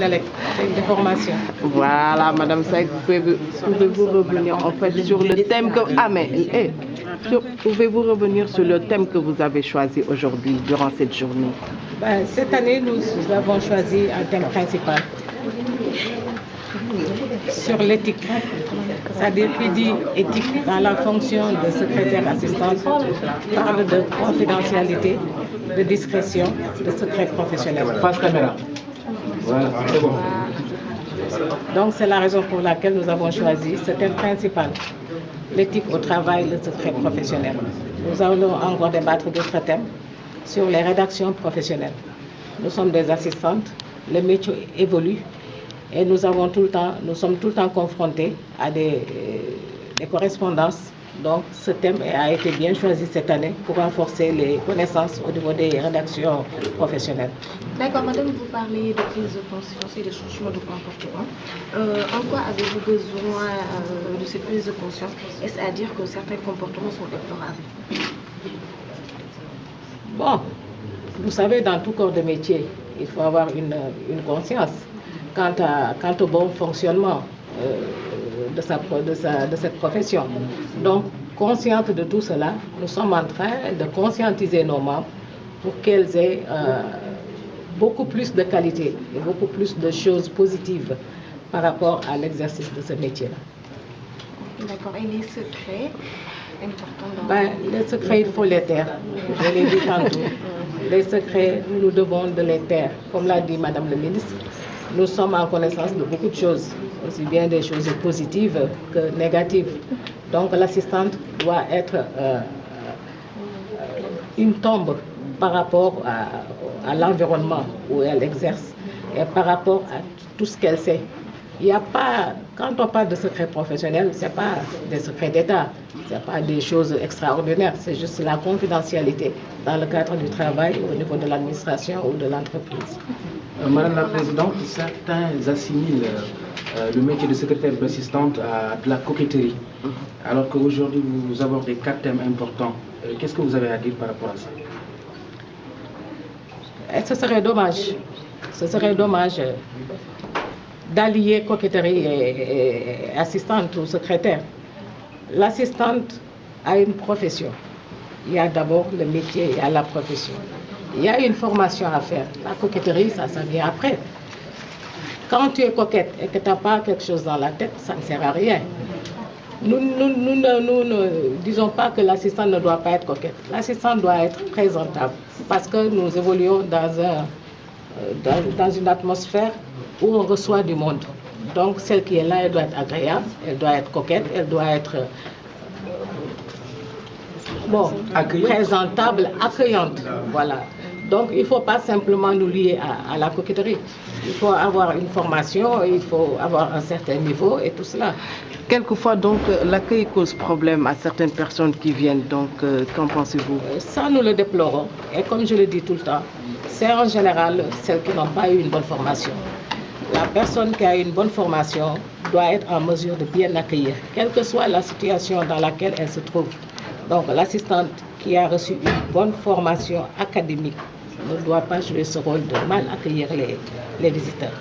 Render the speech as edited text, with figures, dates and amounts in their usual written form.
Des formations. Voilà, Madame Saïd, pouvez-vous revenir en fait sur le thème que... pouvez-vous revenir sur le thème que vous avez choisi aujourd'hui, durant cette journée? Cette année, nous avons choisi un thème principal sur l'éthique. C'est-à-dire qui dit éthique dans la fonction de secrétaire assistante parle de confidentialité, de discrétion, de secret professionnel. Face caméra. Voilà, c'est bon. Donc c'est la raison pour laquelle nous avons choisi ce thème principal, l'éthique au travail, le secret professionnel. Nous allons encore débattre d'autres thèmes sur les rédactions professionnelles. Nous sommes des assistantes, le métier évolue et nous sommes tout le temps confrontés à des correspondances. Donc ce thème a été bien choisi cette année pour renforcer les connaissances au niveau des rédactions professionnelles. D'accord, madame, vous parlez de prise de conscience et de changement de comportement. En quoi avez-vous besoin de cette prise de conscience? Est-ce à dire que certains comportements sont déplorables? Bon, vous savez, dans tout corps de métier, il faut avoir une conscience quant au bon fonctionnement de cette profession. Donc, consciente de tout cela, nous sommes en train de conscientiser nos membres pour qu'elles aient beaucoup plus de qualité et beaucoup plus de choses positives par rapport à l'exercice de ce métier-là. D'accord. Et les secrets importants les secrets, il faut les taire. Je l'ai dit tantôt. Les secrets, nous devons de les taire. Comme l'a dit Madame le ministre, nous sommes en connaissance de beaucoup de choses, aussi bien des choses positives que négatives. Donc l'assistante doit être une tombe par rapport à l'environnement où elle exerce et par rapport à tout ce qu'elle sait. Il n'y a pas, quand on parle de secret professionnel, ce n'est pas des secrets d'État, ce n'est pas des choses extraordinaires, c'est juste la confidentialité dans le cadre du travail au niveau de l'administration ou de l'entreprise. Madame la Présidente, certains assimilent le métier de secrétaire assistante à de la coquetterie, alors qu'aujourd'hui vous abordez 4 thèmes importants. Qu'est-ce que vous avez à dire par rapport à ça? Et ce serait dommage d'allier coquetterie et assistante ou secrétaire. L'assistante a une profession. Il y a d'abord le métier, il y a la profession. Il y a une formation à faire. La coquetterie, ça vient après. Quand tu es coquette et que tu n'as pas quelque chose dans la tête, ça ne sert à rien. Nous ne disons pas que l'assistant ne doit pas être coquette. L'assistant doit être présentable parce que nous évoluons dans une atmosphère où on reçoit du monde. Donc celle qui est là, elle doit être agréable, elle doit être coquette, elle doit être présentable, accueillante. Voilà. Donc il ne faut pas simplement nous lier à la coquetterie. Il faut avoir une formation, il faut avoir un certain niveau et tout cela. Quelquefois, donc, l'accueil cause problème à certaines personnes qui viennent. Donc, qu'en pensez-vous? Ça, nous le déplorons. Et comme je le dis tout le temps, c'est en général celles qui n'ont pas eu une bonne formation. La personne qui a une bonne formation doit être en mesure de bien accueillir, quelle que soit la situation dans laquelle elle se trouve. Donc, l'assistante qui a reçu une bonne formation académique ne doit pas jouer ce rôle de mal accueillir les visiteurs.